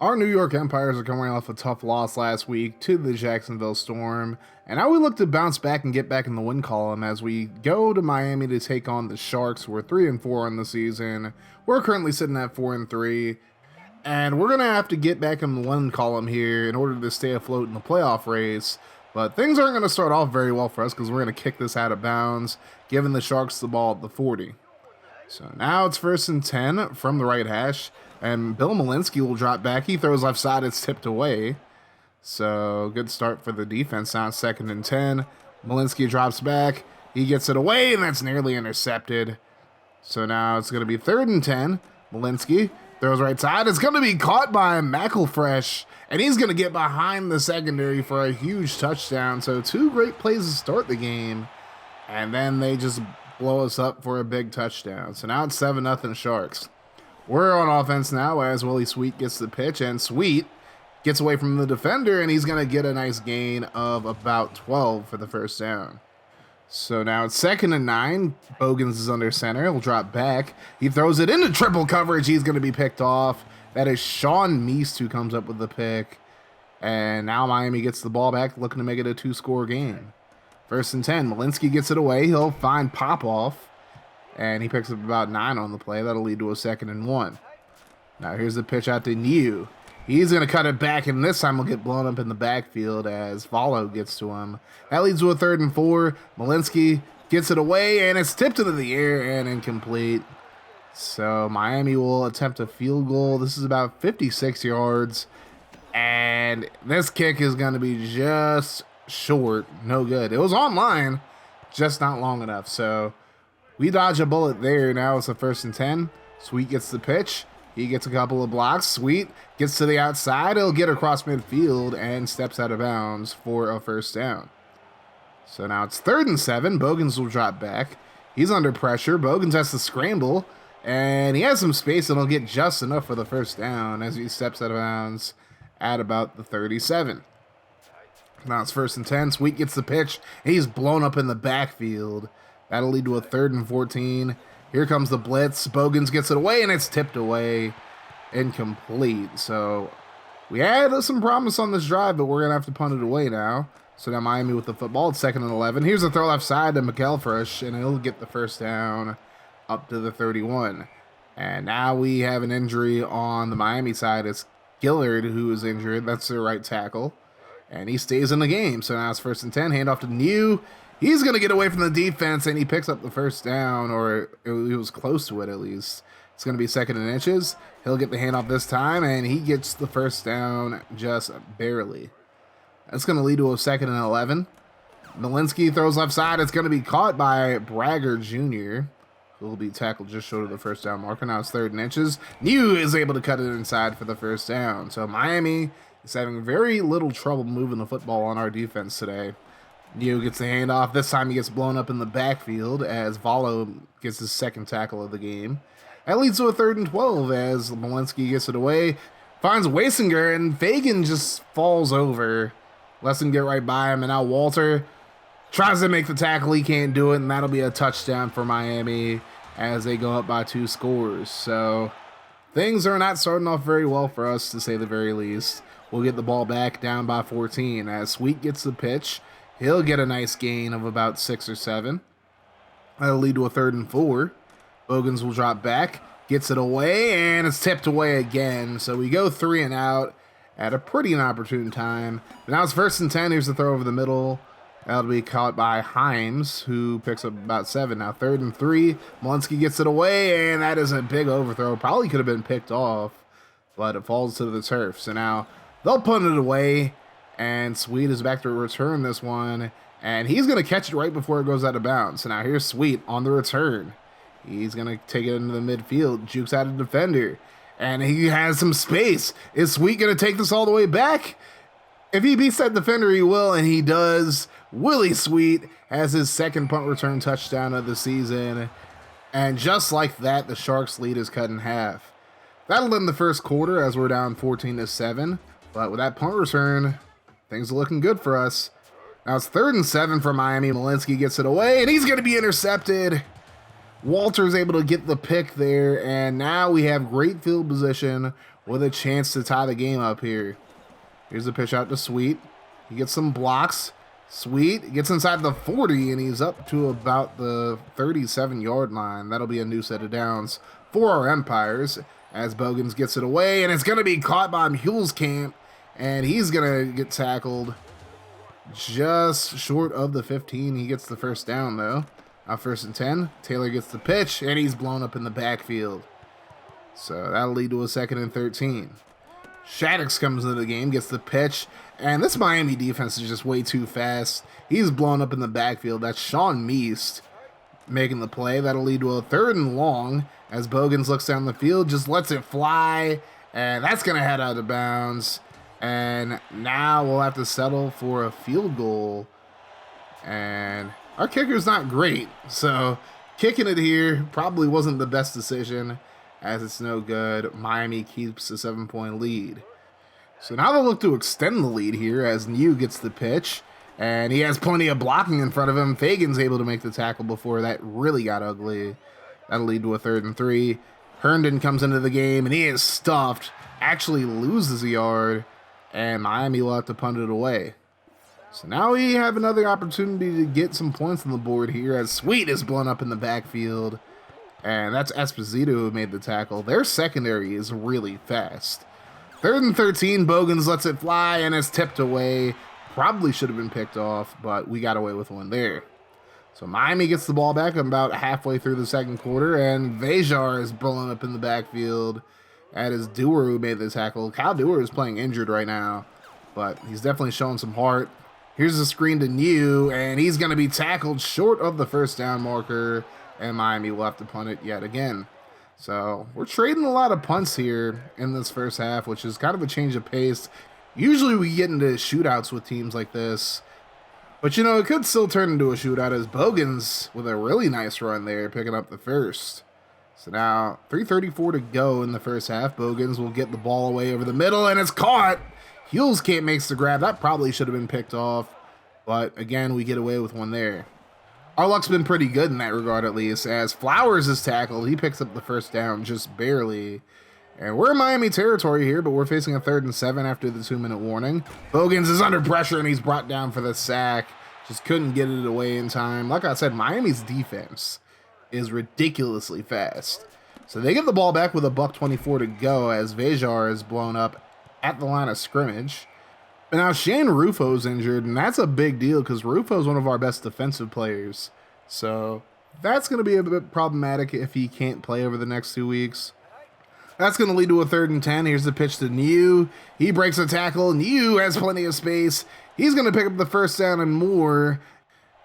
Our New York Empires are coming off a tough loss last week to the Jacksonville Storm, and now we look to bounce back and get back in the win column as we go to Miami to take on the Sharks. We're 3-4 on the season. We're currently sitting at 4-3, and we're gonna have to get back in the win column here in order to stay afloat in the playoff race. But things aren't going to start off very well for us because we're going to kick this out of bounds, giving the Sharks the ball at the 40. So now it's 1st and 10 from the right hash, and Bill Malinsky will drop back. He throws left side, it's tipped away. So good start for the defense. Now it's 2nd and 10. Malinsky drops back. He gets it away, and that's nearly intercepted. So now it's going to be 3rd and 10. Malinsky throws right side. It's going to be caught by McElfresh, and he's going to get behind the secondary for a huge touchdown. So 2 great plays to start the game, and then they just blow us up for a big touchdown. So now it's 7-0 Sharks. We're on offense now as Willie Sweet gets the pitch, and Sweet gets away from the defender, and he's going to get a nice gain of about 12 for the first down. So now it's 2nd and 9. Bogans is under center. He'll drop back. He throws it into triple coverage. He's going to be picked off. That is Sean Meast who comes up with the pick. And now Miami gets the ball back, looking to make it a 2-score game. 1st and 10. Malinsky gets it away. He'll find Popoff, and he picks up about 9 on the play. That'll lead to a 2nd and 1. Now here's the pitch out to New. He's going to cut it back, and this time he'll get blown up in the backfield as Follow gets to him. That leads to a 3rd and 4. Malinsky gets it away, and it's tipped into the air and incomplete. So Miami will attempt a field goal. This is about 56 yards, and this kick is going to be just short. No good. It was online, just not long enough. So we dodge a bullet there. Now it's a 1st and 10. Sweet gets the pitch. He gets a couple of blocks. Sweet gets to the outside. He'll get across midfield and steps out of bounds for a first down. So now it's 3rd and 7. Bogans will drop back. He's under pressure. Bogans has to scramble, and he has some space, and he'll get just enough for the first down as he steps out of bounds at about the 37. Now it's 1st and 10. Sweet gets the pitch. He's blown up in the backfield. That'll lead to a 3rd and 14. Here comes the blitz. Bogans gets it away, and it's tipped away. Incomplete. So we had some promise on this drive, but we're going to have to punt it away now. So now Miami with the football. It's 2nd and 11. Here's a throw left side to McElfresh, and he'll get the first down up to the 31. And now we have an injury on the Miami side. It's Gillard who is injured. That's their right tackle. And he stays in the game. So now it's 1st and 10. Handoff to New. He's going to get away from the defense, and he picks up the first down, or he was close to it at least. It's going to be 2nd and inches. He'll get the handoff this time, and he gets the first down just barely. That's going to lead to a 2nd and 11. Malinsky throws left side. It's going to be caught by Bragger Jr., who will be tackled just short of the first down marker. Now it's 3rd and inches. New is able to cut it inside for the first down. So Miami is having very little trouble moving the football on our defense today. Neo gets the handoff. This time he gets blown up in the backfield as Valo gets his 2nd tackle of the game. That leads to a 3rd and 12 as Malinsky gets it away. Finds Wasinger, and Fagan just falls over. Lets him get right by him, and now Walter tries to make the tackle. He can't do it, and that'll be a touchdown for Miami as they go up by 2 scores. So things are not starting off very well for us, to say the very least. We'll get the ball back down by 14 as Sweet gets the pitch. He'll get a nice gain of about 6 or 7. That'll lead to a 3rd and 4. Bogans will drop back, gets it away, and it's tipped away again. So we go 3 and out at a pretty inopportune time. But now it's 1st and 10. Here's the throw over the middle. That'll be caught by Himes, who picks up about 7. Now 3rd and 3. Malinsky gets it away, and that is a big overthrow. Probably could have been picked off, but it falls to the turf. So now they'll punt it away. And Sweet is back to return this one. And he's going to catch it right before it goes out of bounds. So now here's Sweet on the return. He's going to take it into the midfield. Jukes out a defender. And he has some space. Is Sweet going to take this all the way back? If he beats that defender, he will. And he does. Willie Sweet has his 2nd punt return touchdown of the season. And just like that, the Sharks' lead is cut in half. That'll end the first quarter as we're down 14-7. But with that punt return, things are looking good for us. Now it's 3rd and 7 for Miami. Malinsky gets it away, and he's going to be intercepted. Walter's able to get the pick there, and now we have great field position. with a chance to tie the game up here. Here's a pitch out to Sweet. He gets some blocks. Sweet gets inside the 40, and he's up to about the 37-yard line. That'll be a new set of downs for our Empires as Bogans gets it away, and it's going to be caught by Hulskamp, and he's going to get tackled just short of the 15. He gets the first down, though. First and 10. Taylor gets the pitch, and he's blown up in the backfield. So that'll lead to a 2nd and 13. Shaddix comes into the game, gets the pitch, and this Miami defense is just way too fast. He's blown up in the backfield. That's Sean Meast making the play. That'll lead to a 3rd and long as Bogans looks down the field, just lets it fly, and that's going to head out of bounds. And now we'll have to settle for a field goal. And our kicker's not great, so kicking it here probably wasn't the best decision, as it's no good. Miami keeps a 7-point lead. So now they'll look to extend the lead here as New gets the pitch, and he has plenty of blocking in front of him. Fagan's able to make the tackle before that really got ugly. That'll lead to a 3rd and 3. Herndon comes into the game, and he is stuffed, actually loses a yard, and Miami will have to punt it away. So now we have another opportunity to get some points on the board here as Sweet is blown up in the backfield. And that's Esposito who made the tackle. Their secondary is really fast. 3rd and 13, Bogans lets it fly and it's tipped away. Probably should have been picked off, but we got away with one there. So Miami gets the ball back about halfway through the 2nd quarter, and Vejar is blown up in the backfield. That is Dewar who made the tackle. Kyle Dewar is playing injured right now, but he's definitely showing some heart. Here's a screen to New, and he's going to be tackled short of the 1st down marker, and Miami will have to punt it yet again. So we're trading a lot of punts here in this first half, which is kind of a change of pace. Usually we get into shootouts with teams like this, but you know, it could still turn into a shootout as Bogans with a really nice run there, picking up the first. So now 3:34 to go in the first half. Bogans will get the ball away over the middle, and it's caught. Hulskamp makes the grab. That probably should have been picked off, but again, we get away with one there. Our luck's been pretty good in that regard, at least, as Flowers is tackled. He picks up the first down just barely. And we're in Miami territory here, but we're facing a 3rd and 7 after the 2-minute warning. Bogans is under pressure, and he's brought down for the sack. Just couldn't get it away in time. Like I said, Miami's defense is ridiculously fast. So they get the ball back with a $1:24 to go as Vejar is blown up at the line of scrimmage. And now Shane Rufo's injured, and that's a big deal because Rufo's one of our best defensive players. So that's going to be a bit problematic if he can't play over the next 2 weeks. That's going to lead to a 3rd and 10. Here's the pitch to New. He breaks a tackle. New has plenty of space. He's going to pick up the first down and more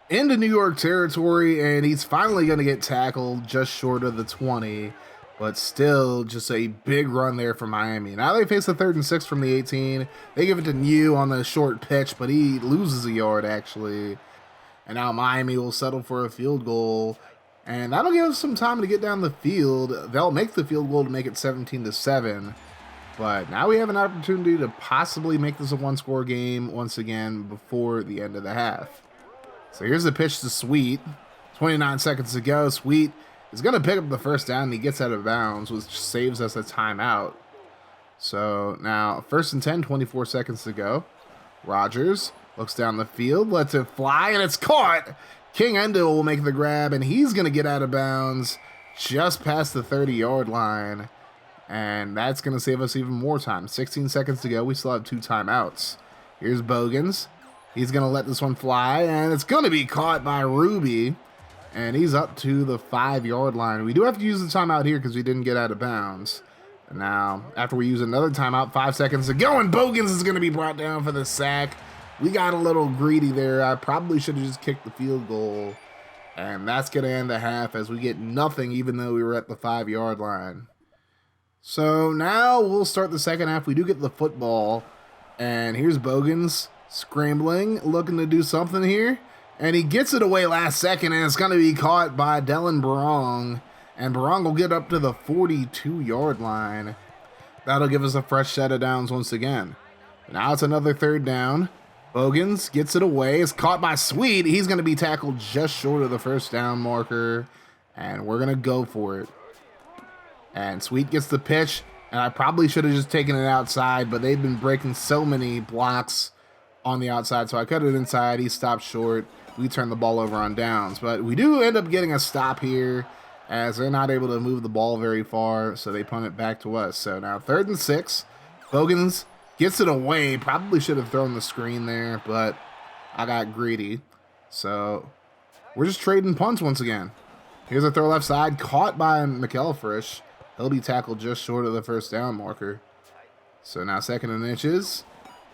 into New York territory, and he's finally going to get tackled just short of the 20. But still, just a big run there for Miami. Now they face a 3rd and 6 from the 18. They give it to New on the short pitch, but he loses a yard, actually. And now Miami will settle for a field goal. And that'll give us some time to get down the field. They'll make the field goal to make it 17-7. But now we have an opportunity to possibly make this a one-score game once again before the end of the half. So here's the pitch to Sweet. 29 seconds to go. Sweet is going to pick up the first down, and he gets out of bounds, which saves us a timeout. So now 1st and 10, 24 seconds to go. Rogers looks down the field, lets it fly, and it's caught. King Endo will make the grab, and he's going to get out of bounds just past the 30-yard line. And that's going to save us even more time. 16 seconds to go. We still have 2 timeouts. Here's Bogans. He's going to let this one fly, and it's going to be caught by Ruby. And he's up to the 5-yard line. We do have to use the timeout here because we didn't get out of bounds. And now, after we use another timeout, 5 seconds to go, and Bogans is going to be brought down for the sack. We got a little greedy there. I probably should have just kicked the field goal. And that's going to end the half as we get nothing, even though we were at the 5-yard line. So now we'll start the second half. We do get the football. And here's Bogans scrambling, looking to do something here. And he gets it away last second, and it's going to be caught by Dylan Barong. And Barong will get up to the 42-yard line. That'll give us a fresh set of downs once again. Now it's another 3rd down. Bogans gets it away. It's caught by Sweet. He's going to be tackled just short of the 1st down marker. And we're going to go for it. And Sweet gets the pitch. And I probably should have just taken it outside, but they've been breaking so many blocks on the outside, so I cut it inside. He stopped short. We turn the ball over on downs, but we do end up getting a stop here as they're not able to move the ball very far, so they punt it back to us. So now 3rd and 6. Bogans gets it away. Probably should have thrown the screen there, but I got greedy. So we're just trading punts once again. Here's a throw left side, caught by McElfresh. He'll be tackled just short of the first down marker. So now 2nd and inches.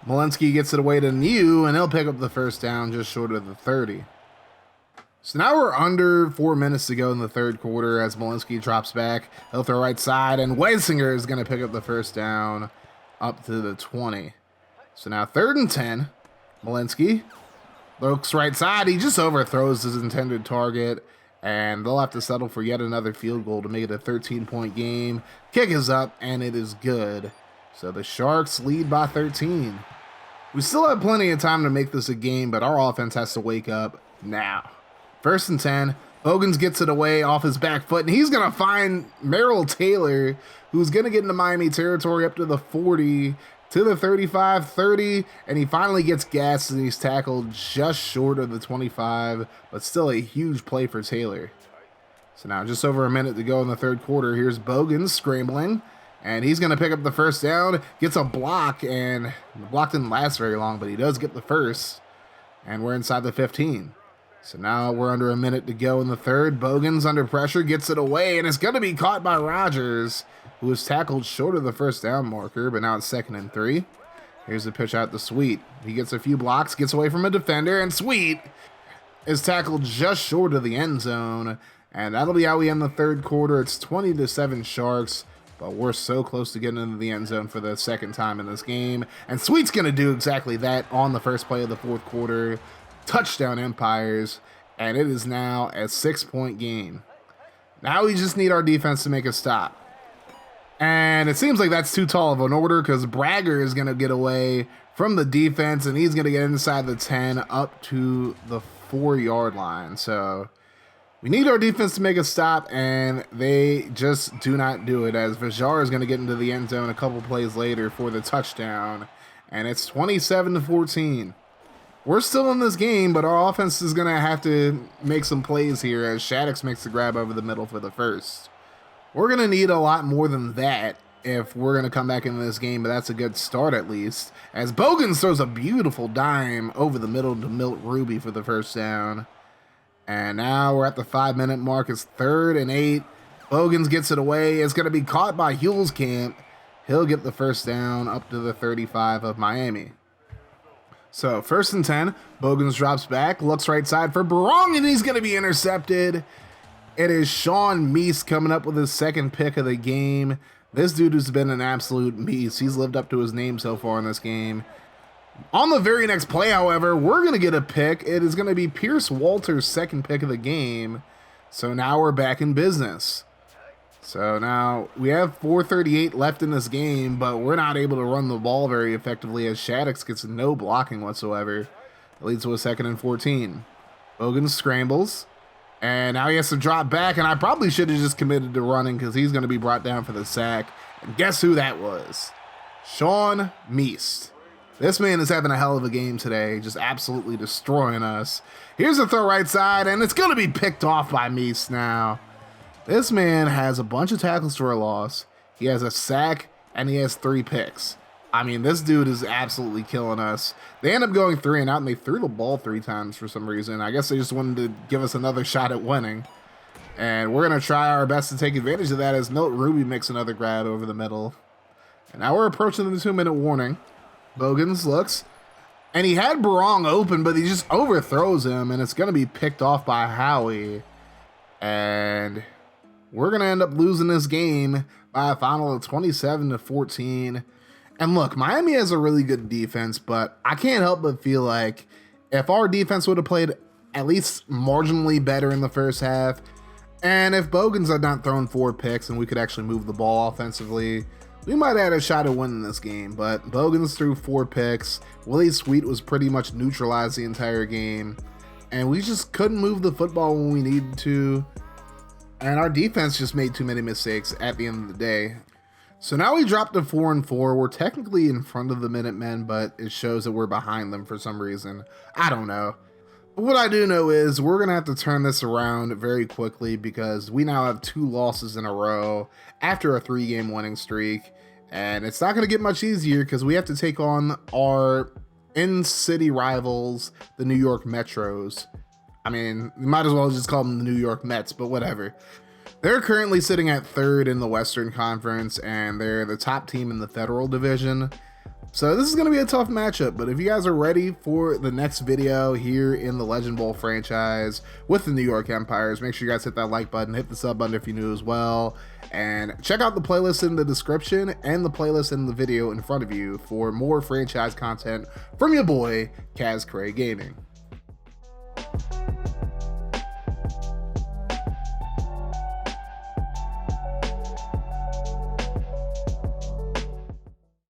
Malinsky gets it away to New, and he'll pick up the first down just short of the 30. So now we're under 4 minutes to go in the 3rd quarter as Malinsky drops back. He'll throw right side, and Weisinger is going to pick up the first down up to the 20. So now 3rd and 10. Malinsky looks right side. He just overthrows his intended target, and they'll have to settle for yet another field goal to make it a 13-point game. Kick is up, and it is good. So the Sharks lead by 13. We still have plenty of time to make this a game, but our offense has to wake up now. 1st and 10. Bogans gets it away off his back foot, and he's going to find Merrill Taylor, who's going to get into Miami territory up to the 40, to the 35, 30, and he finally gets gassed, and he's tackled just short of the 25, but still a huge play for Taylor. So now just over a minute to go in the 3rd quarter. Here's Bogans scrambling. And he's going to pick up the first down, gets a block, and the block didn't last very long, but he does get the first, and we're inside the 15. So now we're under a minute to go in the 3rd. Bogans under pressure, gets it away, and it's going to be caught by Rogers, who was tackled short of the first down marker, but now it's 2nd and 3. Here's the pitch out to Sweet. He gets a few blocks, gets away from a defender, and Sweet is tackled just short of the end zone, and that'll be how we end the 3rd quarter. It's 20-7 Sharks. But we're so close to getting into the end zone for the 2nd time in this game. And Sweet's going to do exactly that on the first play of the 4th quarter. Touchdown Empires. And it is now a 6-point game. Now we just need our defense to make a stop. And it seems like that's too tall of an order because Bragger is going to get away from the defense. And he's going to get inside the 10 up to the 4-yard line. So we need our defense to make a stop, and they just do not do it, as Vajar is going to get into the end zone a couple plays later for the touchdown, and it's 27-14. We're still in this game, but our offense is going to have to make some plays here as Shaddix makes the grab over the middle for the first. We're going to need a lot more than that if we're going to come back into this game, but that's a good start at least, as Bogans throws a beautiful dime over the middle to Milt Ruby for the first down. And now we're at the 5-minute mark. It's 3rd and 8. Bogans gets it away. It's going to be caught by Hulskamp. He'll get the first down up to the 35 of Miami. So 1st and 10. Bogans drops back, looks right side for Barong, and he's going to be intercepted. It is Sean Meese coming up with his 2nd pick of the game. This dude has been an absolute Meese. He's lived up to his name so far in this game. On the very next play, however, we're going to get a pick. It is going to be Pierce Walter's 2nd pick of the game. So now we're back in business. So now we have 4:38 left in this game, but we're not able to run the ball very effectively as Shaddix gets no blocking whatsoever. It leads to a 2nd and 14. Bogans scrambles, and now he has to drop back, and I probably should have just committed to running because he's going to be brought down for the sack. And guess who that was? Sean Meese. This man is having a hell of a game today, just absolutely destroying us. Here's a throw right side, and it's going to be picked off by Meese now. This man has a bunch of tackles for a loss. He has a sack, and he has 3 picks. I mean, this dude is absolutely killing us. They end up going 3 and out, and they threw the ball 3 times for some reason. I guess they just wanted to give us another shot at winning. And we're going to try our best to take advantage of that as Milt Ruby makes another grab over the middle. And now we're approaching the 2-minute warning. Bogans looks, and he had Barong open, but he just overthrows him, and it's going to be picked off by Howie. And we're going to end up losing this game by a final of 27-14. And look, Miami has a really good defense, but I can't help but feel like if our defense would have played at least marginally better in the first half, and if Bogans had not thrown 4 picks and we could actually move the ball offensively, we might have had a shot at winning this game. But Bogans threw 4 picks. Willie Sweet was pretty much neutralized the entire game, and we just couldn't move the football when we needed to. And our defense just made too many mistakes at the end of the day. So now we dropped to 4-4. We're technically in front of the Minutemen, but it shows that we're behind them for some reason. I don't know. But what I do know is we're going to have to turn this around very quickly because we now have 2 losses in a row after a 3-game winning streak. And it's not going to get much easier because we have to take on our in-city rivals, the New York Metros. I mean, you might as well just call them the New York Mets, but whatever. They're currently sitting at 3rd in the Western Conference, and they're the top team in the Federal Division. So this is going to be a tough matchup, but if you guys are ready for the next video here in the Legend Bowl franchise with the New York Empires, make sure you guys hit that like button, hit the sub button if you're new as well, and check out the playlist in the description and the playlist in the video in front of you for more franchise content from your boy, Kaz Cray Gaming.